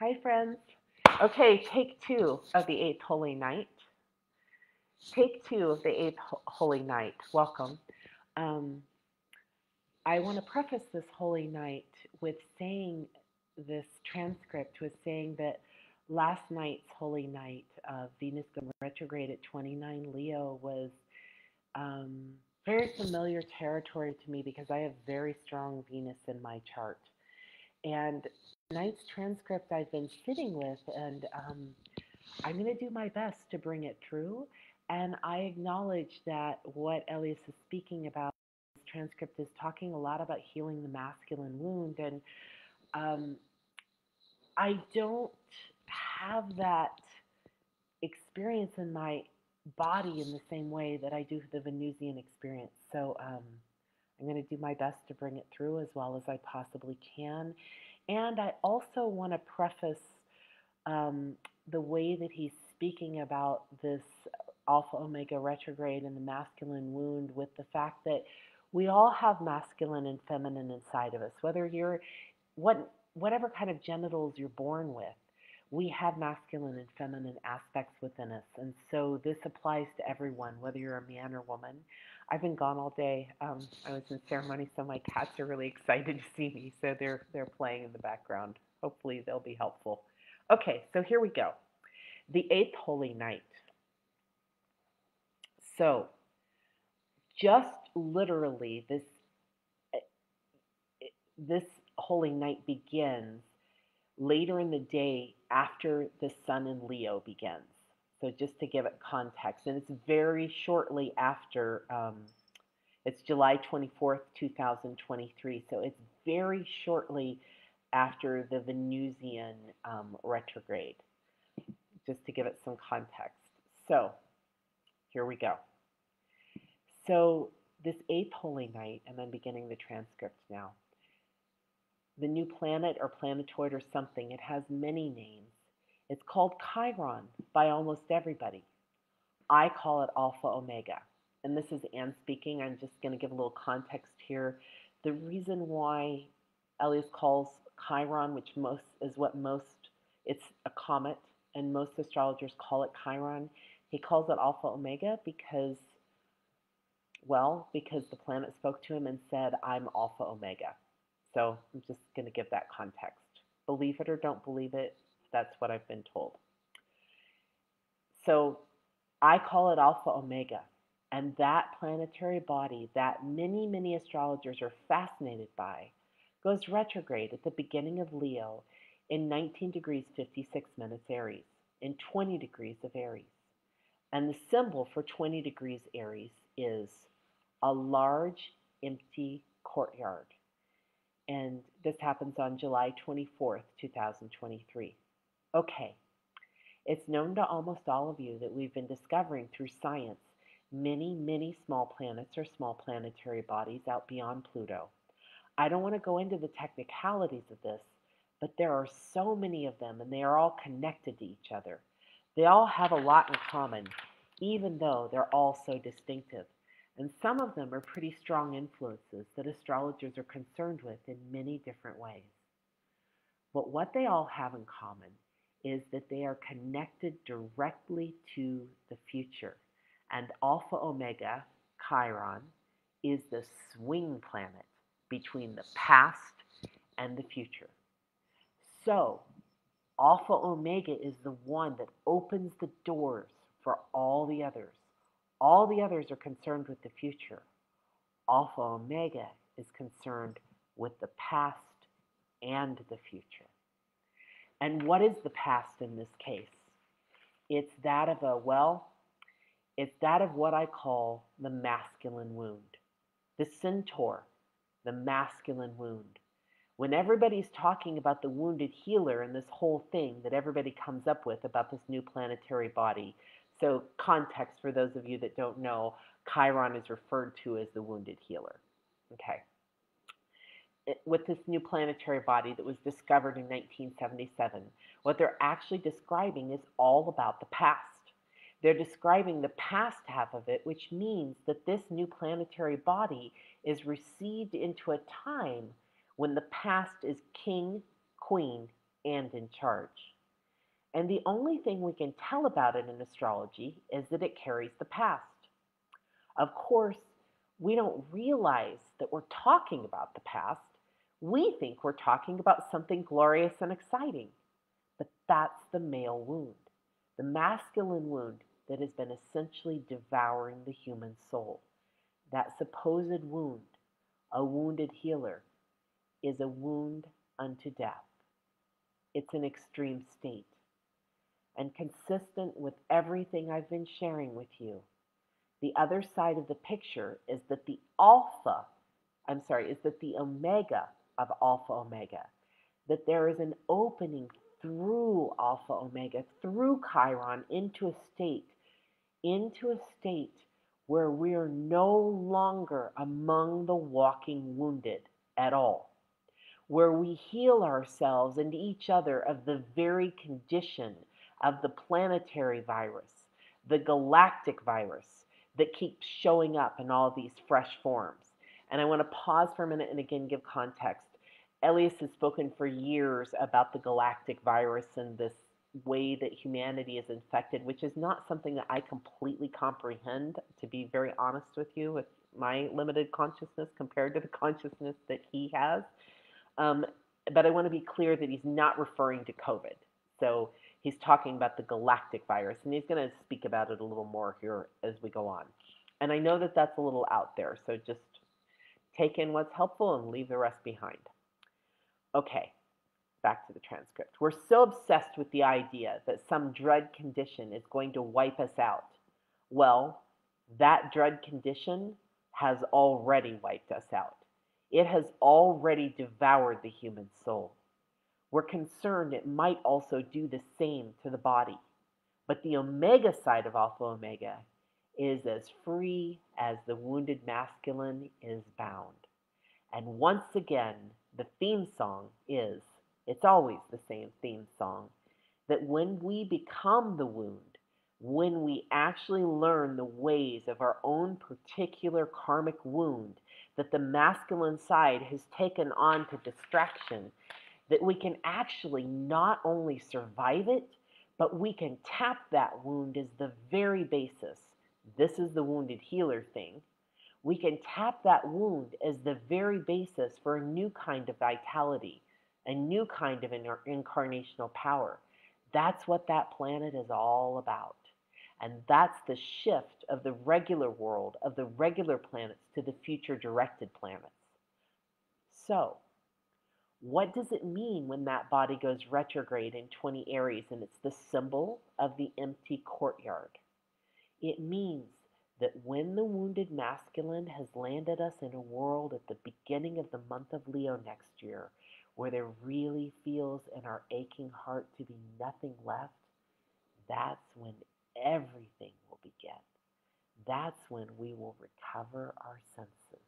Hi, friends. Okay, take two of the eighth holy night. Take two of the eighth holy night. Welcome. Um, I want to preface this holy night with saying this transcript with saying that last night's holy night of Venus going retrograde at 29 Leo was um, very familiar territory to me because I have very strong Venus in my chart. And tonight's transcript I've been sitting with, and I'm going to do my best to bring it through. And I acknowledge that what Ellias is speaking about, this transcript is talking a lot about healing the masculine wound. And um, I don't have that experience in my body in the same way that I do the Venusian experience. So I'm going to do my best to bring it through as well as I possibly can. And I also want to preface um, the way that he's speaking about this Alpha Omega retrograde and the masculine wound with the fact that we all have masculine and feminine inside of us, whether you're whatever kind of genitals you're born with. We have masculine and feminine aspects within us, and so this applies to everyone, whether you're a man or woman. I've been gone all day. I was in ceremony, so my cats are really excited to see me, so they're playing in the background. Hopefully, they'll be helpful. Okay, so here we go. The eighth holy night. So, just literally, this holy night begins later in the day after the sun in Leo begins. So, just to give it context, and it's very shortly after. It's July 24th, 2023. So, it's very shortly after the Venusian retrograde, just to give it some context. So, here we go. So, this eighth holy night, and I'm beginning the transcript now. The new planet or planetoid or something, it has many names. It's called Chiron by almost everybody. I call it Alpha Omega. And this is Anne speaking. I'm just going to give a little context here. The reason why Ellias calls Chiron, which most is what most, it's a comet, and most astrologers call it Chiron. He calls it Alpha Omega because the planet spoke to him and said, I'm Alpha Omega. So I'm just going to give that context. Believe it or don't believe it, that's what I've been told. So I call it Alpha Omega. And that planetary body that many, many astrologers are fascinated by goes retrograde at the beginning of Leo in 19 degrees 56 minutes Aries, in 20 degrees of Aries. And the symbol for 20 degrees Aries is a large, empty courtyard. And this happens on July 24th, 2023. Okay, it's known to almost all of you that we've been discovering through science many, many small planets or small planetary bodies out beyond Pluto. I don't want to go into the technicalities of this, but there are so many of them and they are all connected to each other. They all have a lot in common, even though they're all so distinctive. And some of them are pretty strong influences that astrologers are concerned with in many different ways. But what they all have in common is that they are connected directly to the future. And Alpha Omega, Chiron, is the swing planet between the past and the future. So, Alpha Omega is the one that opens the doors for all the others. All the others are concerned with the future. Alpha Omega is concerned with the past and the future. And what is the past in this case? It's that of what I call the masculine wound. The centaur, the masculine wound. When everybody's talking about the wounded healer and this whole thing that everybody comes up with about this new planetary body. So context for those of you that don't know, Chiron is referred to as the wounded healer. Okay. With this new planetary body that was discovered in 1977, what they're actually describing is all about the past. They're describing the past half of it, which means that this new planetary body is received into a time when the past is king, queen, and in charge. And the only thing we can tell about it in astrology is that it carries the past. Of course, we don't realize that we're talking about the past. We think we're talking about something glorious and exciting. But that's the male wound, the masculine wound that has been essentially devouring the human soul. That supposed wound, a wounded healer, is a wound unto death. It's an extreme state. And consistent with everything I've been sharing with you, the other side of the picture is that the omega of Alpha Omega, that there is an opening through Alpha Omega, through Chiron, into a state where we are no longer among the walking wounded at all, where we heal ourselves and each other of the very condition of the planetary virus, the galactic virus that keeps showing up in all these fresh forms. And I want to pause for a minute and again give context. Ellias has spoken for years about the galactic virus and this way that humanity is infected, which is not something that I completely comprehend, to be very honest with you, with my limited consciousness compared to the consciousness that he has. But I want to be clear that he's not referring to COVID. So he's talking about the galactic virus, and he's going to speak about it a little more here as we go on. And I know that that's a little out there, so just take in what's helpful and leave the rest behind. Okay, back to the transcript. We're so obsessed with the idea that some dread condition is going to wipe us out. Well, that dread condition has already wiped us out. It has already devoured the human soul. We're concerned it might also do the same to the body. But the omega side of Alpha Omega is as free as the wounded masculine is bound. And once again, the theme song is, it's always the same theme song, that when we become the wound, when we actually learn the ways of our own particular karmic wound that the masculine side has taken on to distraction, that we can actually not only survive it, but we can tap that wound as the very basis. This is the wounded healer thing. We can tap that wound as the very basis for a new kind of vitality, a new kind of incarnational power. That's what that planet is all about. And that's the shift of the regular world, of the regular planets to the future directed planets. So, what does it mean when that body goes retrograde in 20 Aries and it's the symbol of the empty courtyard? It means that when the wounded masculine has landed us in a world at the beginning of the month of Leo next year, where there really feels in our aching heart to be nothing left, that's when everything will begin. That's when we will recover our senses.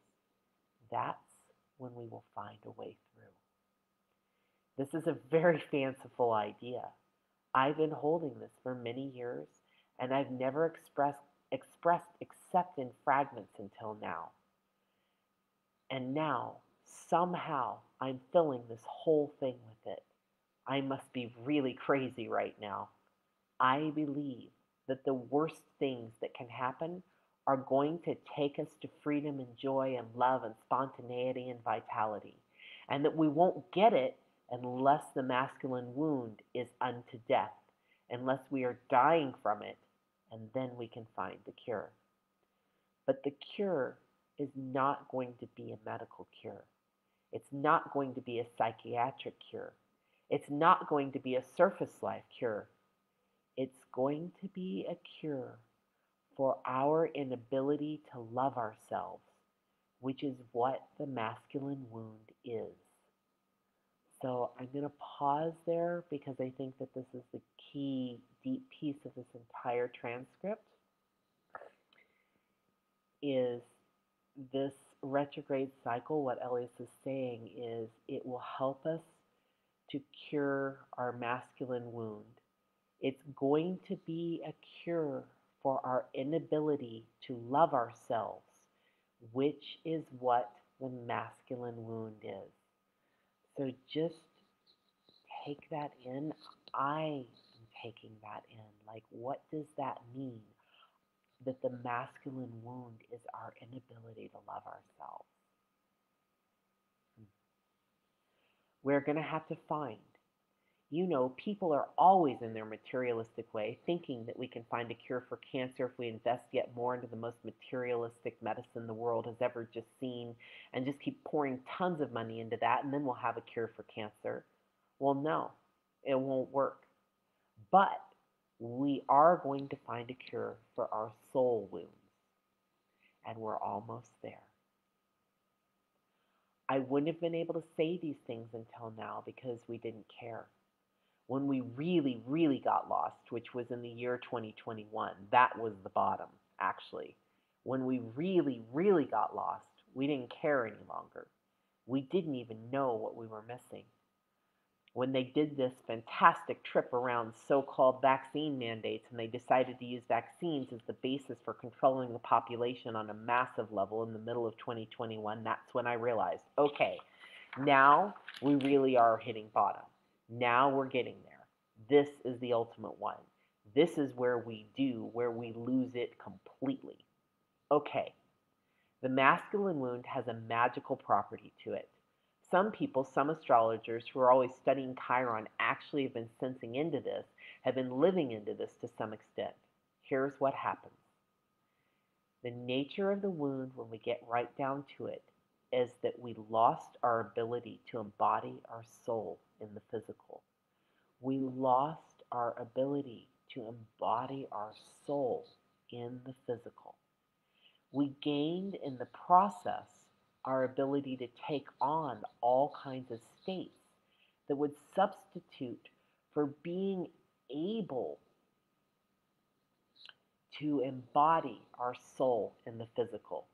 That's when we will find a way through. This is a very fanciful idea. I've been holding this for many years, and I've never expressed except in fragments until now. And now, somehow, I'm filling this whole thing with it. I must be really crazy right now. I believe that the worst things that can happen are going to take us to freedom and joy and love and spontaneity and vitality. And that we won't get it unless the masculine wound is unto death, unless we are dying from it, and then we can find the cure. But the cure is not going to be a medical cure. It's not going to be a psychiatric cure. It's not going to be a surface life cure. It's going to be a cure for our inability to love ourselves, which is what the masculine wound is. So I'm going to pause there because I think that this is the key, deep piece of this entire transcript, is this retrograde cycle. What Ellias is saying is it will help us to cure our masculine wound. It's going to be a cure for our inability to love ourselves, which is what the masculine wound is. So just take that in? I am taking that in. Like, what does that mean? That the masculine wound is our inability to love ourselves. We're going to have to find, people are always in their materialistic way, thinking that we can find a cure for cancer if we invest yet more into the most materialistic medicine the world has ever just seen, and just keep pouring tons of money into that, and then we'll have a cure for cancer. Well, no, it won't work. But we are going to find a cure for our soul wounds, and we're almost there. I wouldn't have been able to say these things until now because we didn't care. When we really, really got lost, which was in the year 2021, that was the bottom, actually. When we really, really got lost, we didn't care any longer. We didn't even know what we were missing. When they did this fantastic trip around so-called vaccine mandates and they decided to use vaccines as the basis for controlling the population on a massive level in the middle of 2021, that's when I realized, okay, now we really are hitting bottom. Now we're getting there. This is the ultimate one. This is where we lose it completely. Okay, the masculine wound has a magical property to it. Some people, some astrologers who are always studying Chiron actually have been sensing into this, have been living into this to some extent. Here's what happens. The nature of the wound, when we get right down to it, is that we lost our ability to embody our soul in the physical. We lost our ability to embody our soul in the physical. We gained in the process our ability to take on all kinds of states that would substitute for being able to embody our soul in the physical.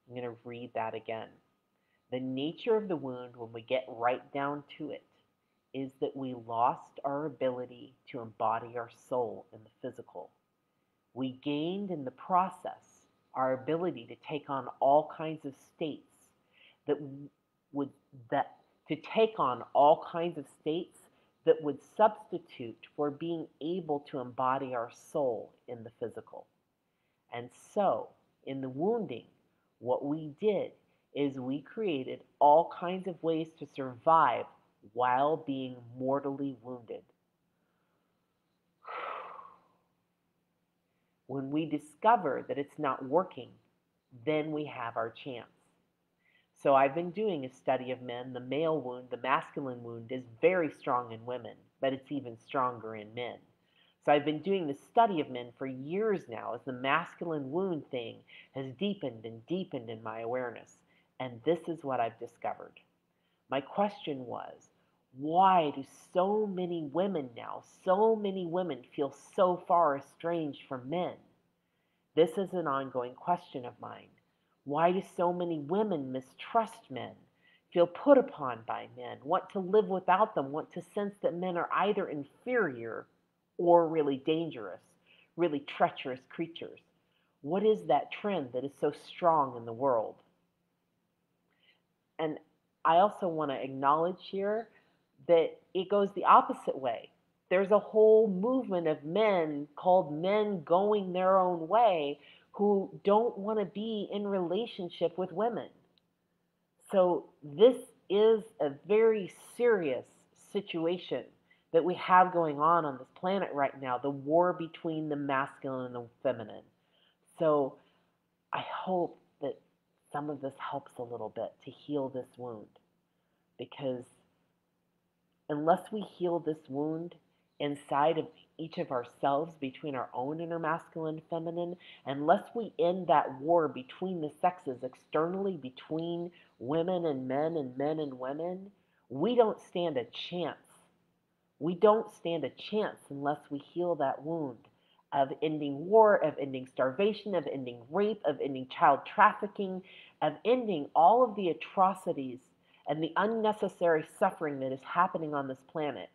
I'm going to read that again. The nature of the wound, when we get right down to it, is that we lost our ability to embody our soul in the physical. We gained in the process our ability to take on all kinds of states that would substitute for being able to embody our soul in the physical. And so, in the wounding, what we did is we created all kinds of ways to survive while being mortally wounded. When we discover that it's not working, then we have our chance. So I've been doing a study of men. The male wound, the masculine wound, is very strong in women, but it's even stronger in men. So I've been doing the study of men for years now as the masculine wound thing has deepened and deepened in my awareness. And this is what I've discovered. My question was, why do so many women feel so far estranged from men? This is an ongoing question of mine. Why do so many women mistrust men, feel put upon by men, want to live without them, want to sense that men are either inferior or really dangerous, really treacherous creatures? What is that trend that is so strong in the world? And I also want to acknowledge here that it goes the opposite way. There's a whole movement of men called men going their own way who don't want to be in relationship with women. So this is a very serious situation that we have going on this planet right now, the war between the masculine and the feminine. So I hope that some of this helps a little bit to heal this wound, because unless we heal this wound inside of each of ourselves, between our own inner masculine and feminine, unless we end that war between the sexes externally, between women and men and women, we don't stand a chance. We don't stand a chance unless we heal that wound of ending war, of ending starvation, of ending rape, of ending child trafficking, of ending all of the atrocities and the unnecessary suffering that is happening on this planet.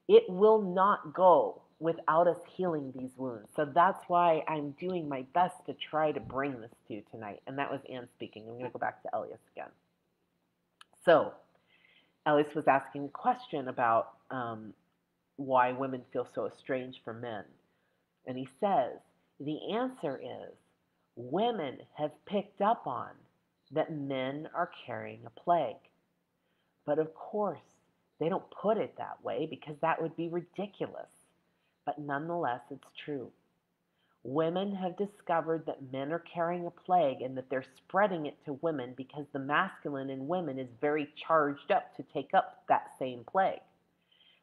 It will not go without us healing these wounds. So that's why I'm doing my best to try to bring this to you tonight. And that was Anne speaking. I'm going to go back to Ellias again. So Ellias was asking a question about why women feel so estranged from men. And he says, the answer is women have picked up on that men are carrying a plague. But of course, they don't put it that way because that would be ridiculous. But nonetheless, it's true. Women have discovered that men are carrying a plague and that they're spreading it to women because the masculine in women is very charged up to take up that same plague.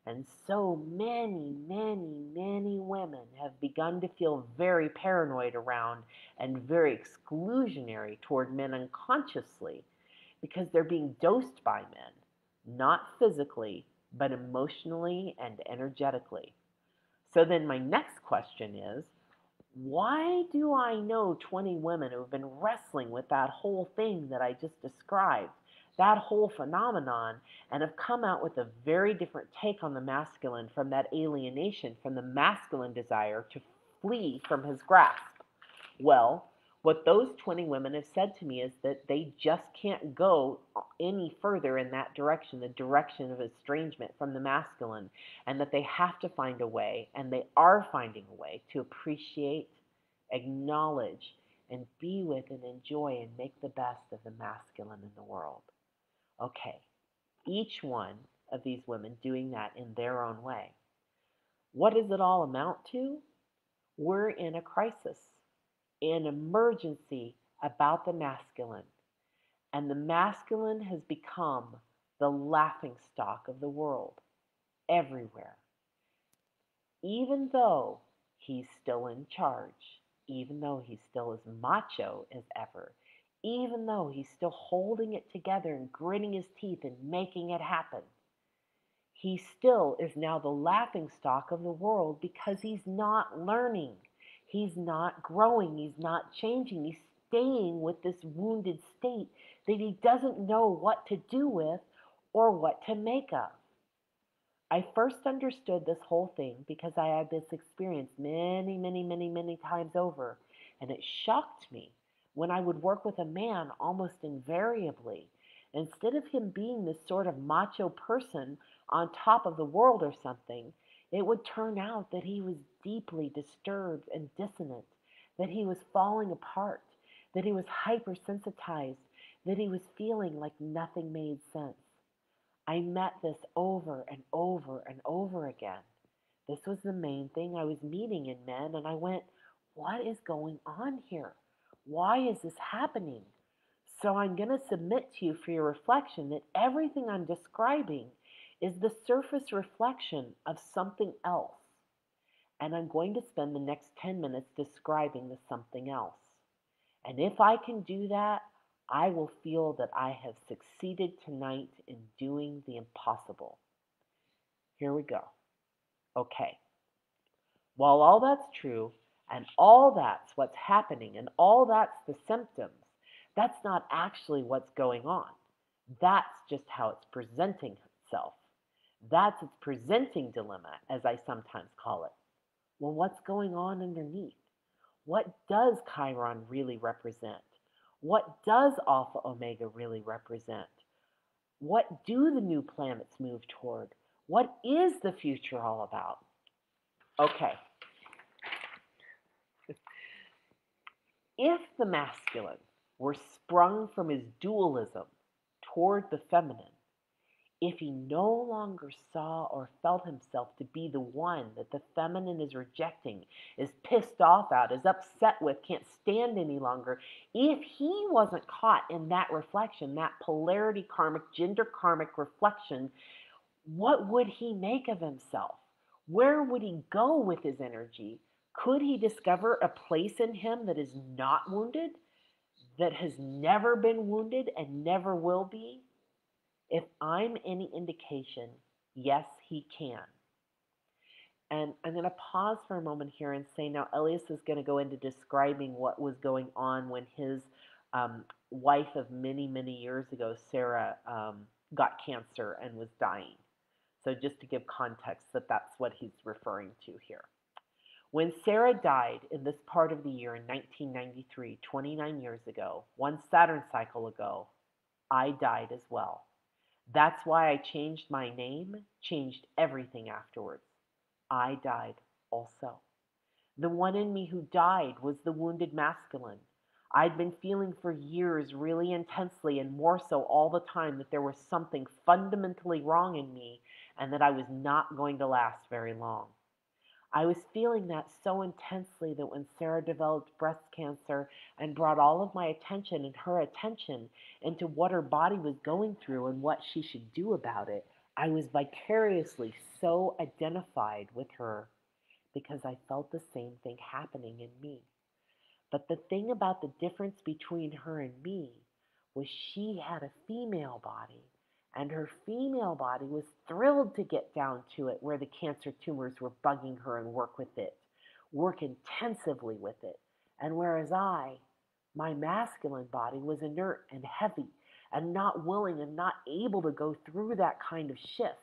And so many, many, many women have begun to feel very paranoid around and very exclusionary toward men unconsciously because they're being dosed by men, not physically, but emotionally and energetically. So then my next question is, why do I know 20 women who have been wrestling with that whole thing that I just described, that whole phenomenon, and have come out with a very different take on the masculine from that alienation, from the masculine desire to flee from his grasp? Well, what those 20 women have said to me is that they just can't go any further in that direction, the direction of estrangement from the masculine, and that they have to find a way, and they are finding a way to appreciate, acknowledge, and be with and enjoy and make the best of the masculine in the world. Okay, each one of these women doing that in their own way. What does it all amount to? We're in a crisis, an emergency about the masculine. And the masculine has become the laughingstock of the world everywhere. Even though he's still in charge, even though he's still as macho as ever, even though he's still holding it together and gritting his teeth and making it happen, he still is now the laughingstock of the world because he's not learning. He's not growing. He's not changing. He's staying with this wounded state that he doesn't know what to do with or what to make of. I first understood this whole thing because I had this experience many, many, many, many times over, and it shocked me when I would work with a man almost invariably. Instead of him being this sort of macho person on top of the world or something, it would turn out that he was deeply disturbed and dissonant, that he was falling apart, that he was hypersensitized, that he was feeling like nothing made sense. I met this over and over and over again. This was the main thing I was meeting in men, and I went, what is going on here? Why is this happening? So I'm going to submit to you for your reflection that everything I'm describing is the surface reflection of something else. And I'm going to spend the next 10 minutes describing the something else. And if I can do that, I will feel that I have succeeded tonight in doing the impossible. Here we go. Okay. While all that's true, and all that's what's happening, and all that's the symptoms, that's not actually what's going on. That's just how it's presenting itself. That's its presenting dilemma, as I sometimes call it. Well, what's going on underneath? What does Chiron really represent? What does Alpha Omega really represent? What do the new planets move toward? What is the future all about? Okay. If the masculine were sprung from his dualism toward the feminine, if he no longer saw or felt himself to be the one that the feminine is rejecting, is pissed off at, is upset with, can't stand any longer, if he wasn't caught in that reflection, that polarity karmic, gender karmic reflection, what would he make of himself? Where would he go with his energy? Could he discover a place in him that is not wounded, that has never been wounded and never will be? If I'm any indication, yes, he can. And I'm going to pause for a moment here and say now Ellias is going to go into describing what was going on when his wife of many, many years ago, Sarah, got cancer and was dying. So just to give context that that's what he's referring to here. When Sarah died in this part of the year in 1993, 29 years ago, one Saturn cycle ago, I died as well. That's why I changed my name, changed everything afterwards. I died also. The one in me who died was the wounded masculine. I'd been feeling for years really intensely and more so all the time that there was something fundamentally wrong in me and that I was not going to last very long. I was feeling that so intensely that when Sarah developed breast cancer and brought all of my attention and her attention into what her body was going through and what she should do about it, I was vicariously so identified with her because I felt the same thing happening in me. But the thing about the difference between her and me was she had a female body, and her female body was thrilled to get down to it where the cancer tumors were bugging her and work intensively with it. And whereas my masculine body was inert and heavy and not willing and not able to go through that kind of shift.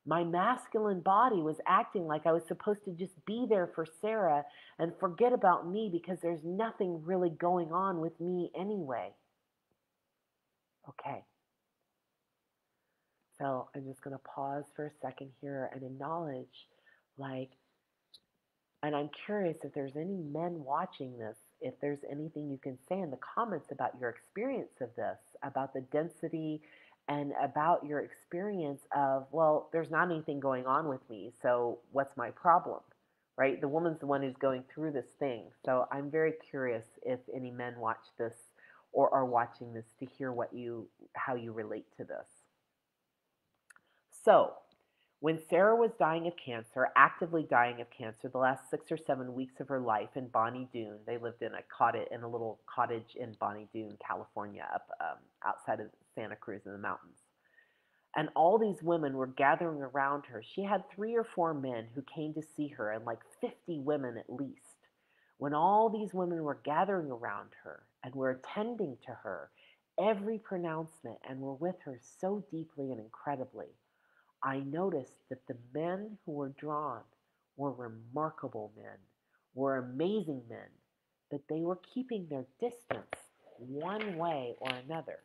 My masculine body was acting like I was supposed to just be there for Sarah and forget about me because there's nothing really going on with me anyway. Okay, so I'm just going to pause for a second here and acknowledge, like, and I'm curious if there's any men watching this, if there's anything you can say in the comments about your experience of this, about the density and about your experience of, well, there's not anything going on with me, so what's my problem? Right? The woman's the one who's going through this thing. So I'm very curious if any men watch this or are watching this to hear how you relate to this. So, when Sarah was dying of cancer, actively dying of cancer, the last 6 or 7 weeks of her life in Bonnie Doon, they lived in a little cottage in Bonnie Doon, California, up outside of Santa Cruz in the mountains. And all these women were gathering around her. She had 3 or 4 men who came to see her, and like 50 women at least. When all these women were gathering around her and were attending to her every pronouncement and were with her so deeply and incredibly, I noticed that the men who were drawn were remarkable men, were amazing men, but they were keeping their distance one way or another.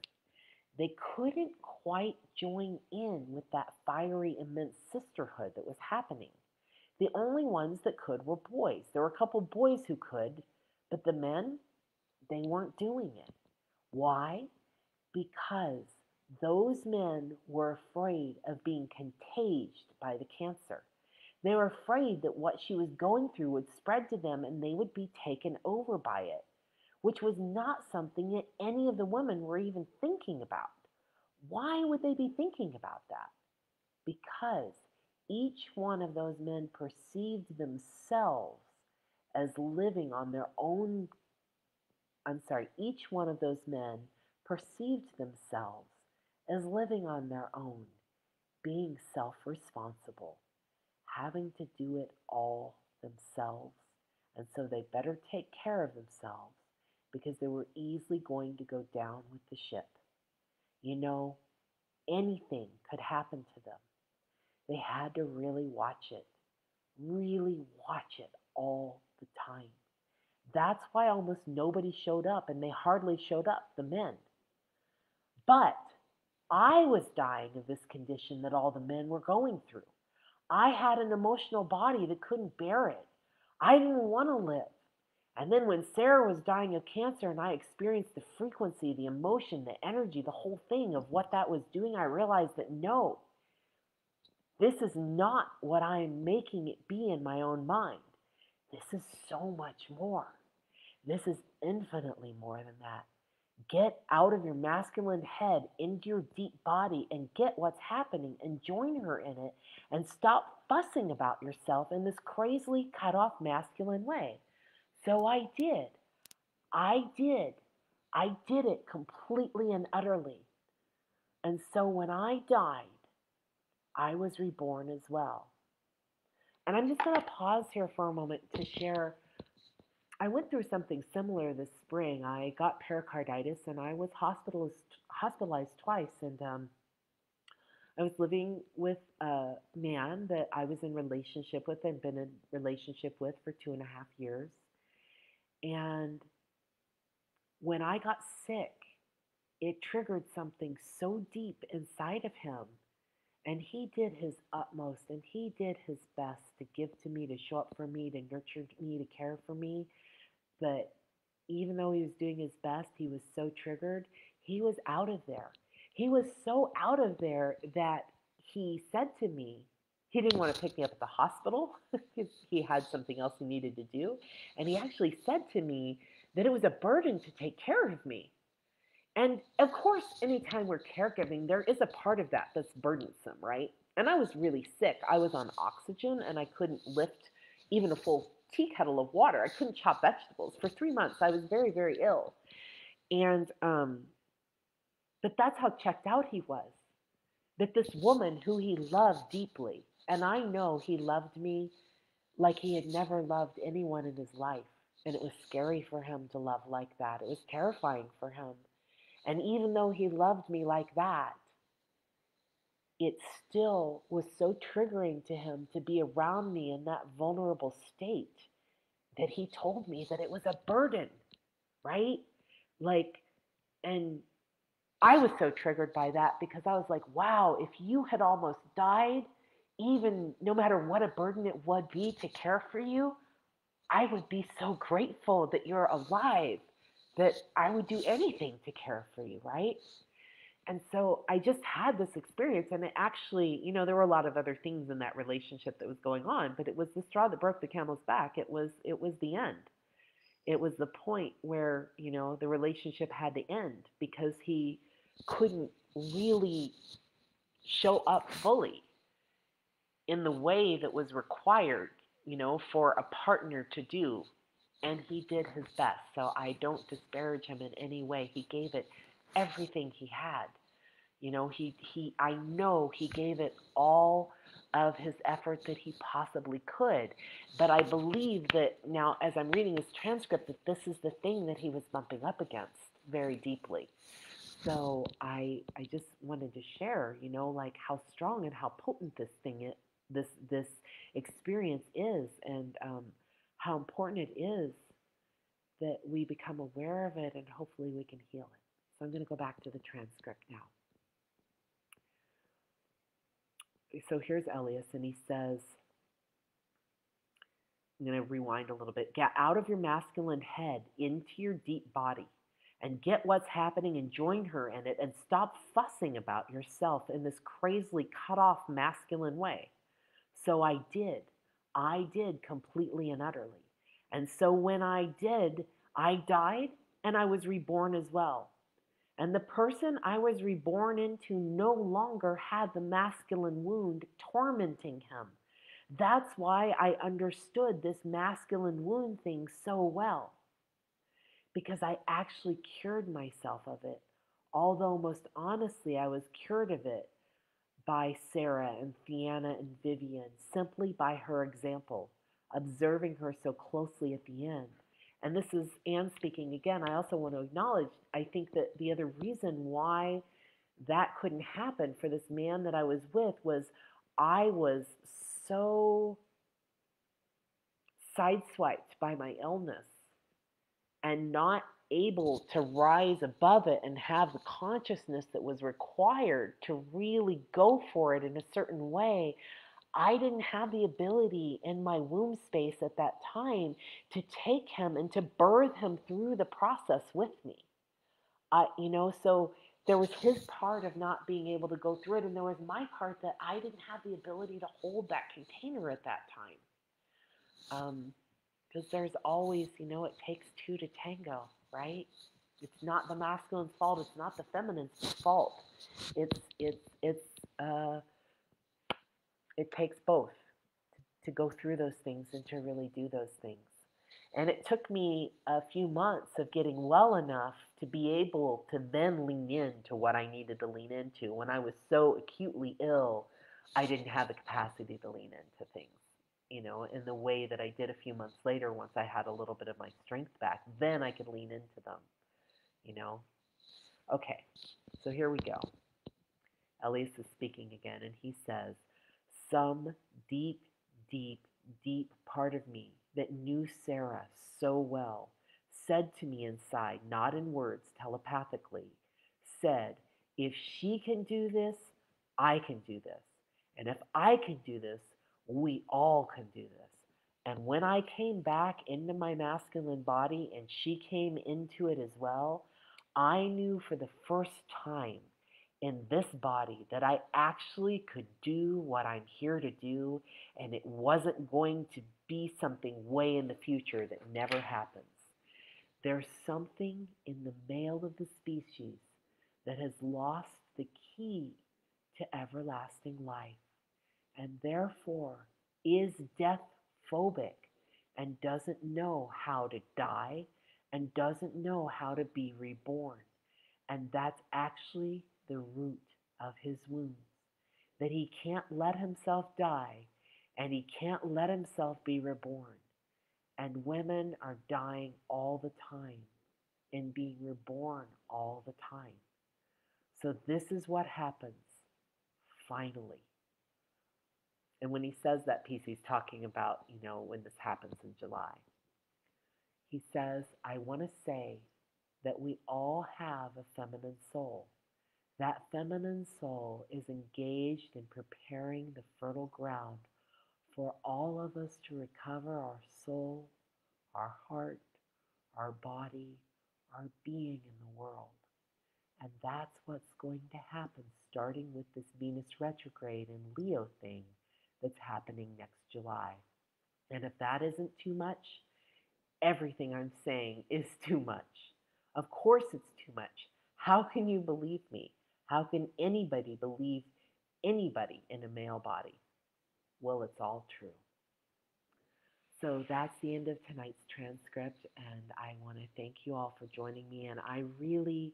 They couldn't quite join in with that fiery, immense sisterhood that was happening. The only ones that could were boys. There were a couple boys who could, but the men, they weren't doing it. Why? Because those men were afraid of being contaged by the cancer. They were afraid that what she was going through would spread to them and they would be taken over by it, which was not something that any of the women were even thinking about. Why would they be thinking about that? Because each one of those men perceived themselves as living on their own. Each one of those men perceived themselves as living on their own, being self-responsible, having to do it all themselves, and so they better take care of themselves because they were easily going to go down with the ship. You know, anything could happen to them. They had to really watch it all the time. That's why almost nobody showed up, and they hardly showed up, the men. But I was dying of this condition that all the men were going through. I had an emotional body that couldn't bear it. I didn't want to live. And then when Sarah was dying of cancer and I experienced the frequency, the emotion, the energy, the whole thing of what that was doing, I realized that no, this is not what I am making it be in my own mind. This is so much more. This is infinitely more than that. Get out of your masculine head into your deep body and get what's happening and join her in it and stop fussing about yourself in this crazily cut off masculine way. So I did. I did. I did it completely and utterly. And so when I died, I was reborn as well. And I'm just going to pause here for a moment to share. I went through something similar this spring. I got pericarditis and I was hospitalized twice. And I was living with a man that I was in relationship with and been in relationship with for 2.5 years. And when I got sick, it triggered something so deep inside of him. And he did his utmost and he did his best to give to me, to show up for me, to nurture me, to care for me. But even though he was doing his best, he was so triggered. He was out of there. He was so out of there that he said to me, he didn't want to pick me up at the hospital because he had something else he needed to do. And he actually said to me that it was a burden to take care of me. And of course, anytime we're caregiving, there is a part of that that's burdensome, right? And I was really sick. I was on oxygen and I couldn't lift even a full tea kettle of water. I couldn't chop vegetables. For 3 months, I was very, very ill. And, but that's how checked out he was. That this woman who he loved deeply, and I know he loved me like he had never loved anyone in his life. And it was scary for him to love like that. It was terrifying for him. And even though he loved me like that, it still was so triggering to him to be around me in that vulnerable state that he told me that it was a burden, right? Like, and I was so triggered by that because I was like, wow, if you had almost died, even no matter what a burden it would be to care for you, I would be so grateful that you're alive that I would do anything to care for you, right? And so I just had this experience, and it actually, there were a lot of other things in that relationship that was going on, but it was the straw that broke the camel's back. It was the end. It was the point where, the relationship had to end because he couldn't really show up fully in the way that was required, for a partner to do. And he did his best. So I don't disparage him in any way. He gave it everything he had. I know he gave it all of his effort that he possibly could. But I believe that now, as I'm reading his transcript, that this is the thing that he was bumping up against very deeply. So I just wanted to share, like how strong and how potent this thing is, this experience is, and how important it is that we become aware of it, and hopefully we can heal it. So I'm going to go back to the transcript now. So here's Ellias, and he says, I'm going to rewind a little bit. Get out of your masculine head into your deep body and get what's happening and join her in it, and stop fussing about yourself in this crazily cut off masculine way. So I did completely and utterly. And so when I did, I died and I was reborn as well. And the person I was reborn into no longer had the masculine wound tormenting him. That's why I understood this masculine wound thing so well, because I actually cured myself of it. Although most honestly, I was cured of it by Sarah and Theana and Vivian, simply by her example, observing her so closely at the end. And this is Anne speaking again. I also want to acknowledge, I think that the other reason why that couldn't happen for this man that I was with was I was so sideswiped by my illness and not able to rise above it and have the consciousness that was required to really go for it in a certain way. I didn't have the ability in my womb space at that time to take him and to birth him through the process with me. So there was his part of not being able to go through it, and there was my part that I didn't have the ability to hold that container at that time. Because there's always, it takes two to tango, right? It's not the masculine's fault. It's not the feminine's fault. It takes both to go through those things and to really do those things. And it took me a few months of getting well enough to be able to then lean into what I needed to lean into. When I was so acutely ill, I didn't have the capacity to lean into things, in the way that I did a few months later once I had a little bit of my strength back. Then I could lean into them, Okay, so here we go. Ellias is speaking again, and he says, some deep, deep, deep part of me that knew Sarah so well said to me inside, not in words, telepathically, said, if she can do this, I can do this. And if I can do this, we all can do this. And when I came back into my masculine body and she came into it as well, I knew for the first time in this body that I actually could do what I'm here to do, and it wasn't going to be something way in the future that never happens. There's something in the male of the species that has lost the key to everlasting life, and therefore is death phobic and doesn't know how to die and doesn't know how to be reborn. And that's actually the root of his wounds. That he can't let himself die and he can't let himself be reborn. And women are dying all the time and being reborn all the time. So this is what happens finally. And when he says that piece, he's talking about, when this happens in July. He says, I want to say that we all have a feminine soul. That feminine soul is engaged in preparing the fertile ground for all of us to recover our soul, our heart, our body, our being in the world. And that's what's going to happen, starting with this Venus retrograde and Leo thing that's happening next July. And if that isn't too much, everything I'm saying is too much. Of course it's too much. How can you believe me? How can anybody believe anybody in a male body? Well, it's all true. So that's the end of tonight's transcript, and I want to thank you all for joining me, and I really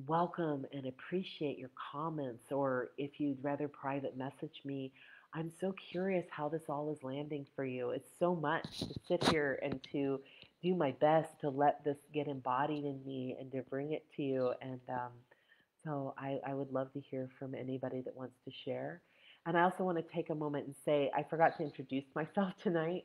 welcome and appreciate your comments, or if you'd rather private message me. I'm so curious how this all is landing for you. It's so much to sit here and to do my best to let this get embodied in me and to bring it to you. And so I would love to hear from anybody that wants to share. And I also want to take a moment and say I forgot to introduce myself tonight.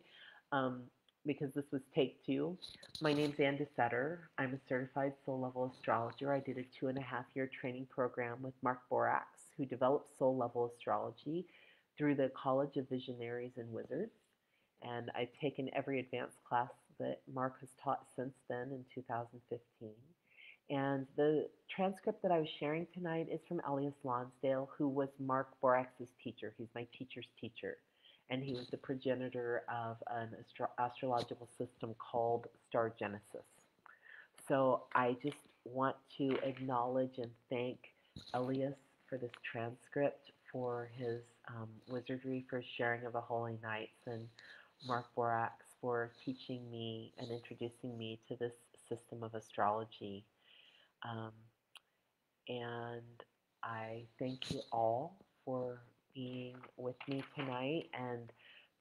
Because this was take 2. My name's DeSutter. I'm a certified soul level astrologer. I did a 2.5-year training program with Mark Borax, who developed soul level astrology through the College of Visionaries and Wizards. And I've taken every advanced class that Mark has taught since then in 2015. And the transcript that I was sharing tonight is from Ellias Lonsdale, who was Mark Borax's teacher. He's my teacher's teacher. And he was the progenitor of an astrological system called Star Genesis. So I just want to acknowledge and thank Elias for this transcript, for his wizardry, for his sharing of the holy nights, and Mark Borax for teaching me and introducing me to this system of astrology. And I thank you all for being with me tonight, and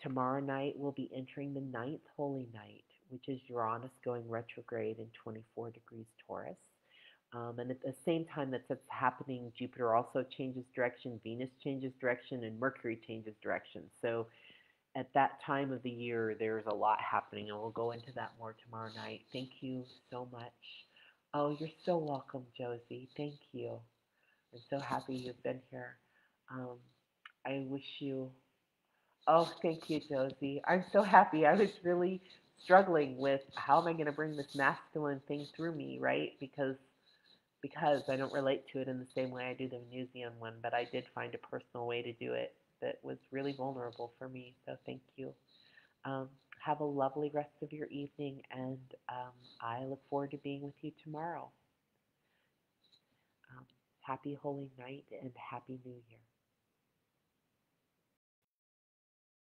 tomorrow night we'll be entering the 9th holy night, which is Uranus going retrograde in 24 degrees Taurus. And at the same time that that's happening, Jupiter also changes direction, Venus changes direction, and Mercury changes direction. So at that time of the year, there's a lot happening, and we'll go into that more tomorrow night. Thank you so much. Oh, you're so welcome, Josie. Thank you. I'm so happy you've been here. I wish you, oh, thank you, Josie. I'm so happy. I was really struggling with how am I going to bring this masculine thing through me, right? Because I don't relate to it in the same way I do the Venusian one, but I did find a personal way to do it that was really vulnerable for me. So thank you. Have a lovely rest of your evening, and I look forward to being with you tomorrow. Happy Holy Night and Happy New Year.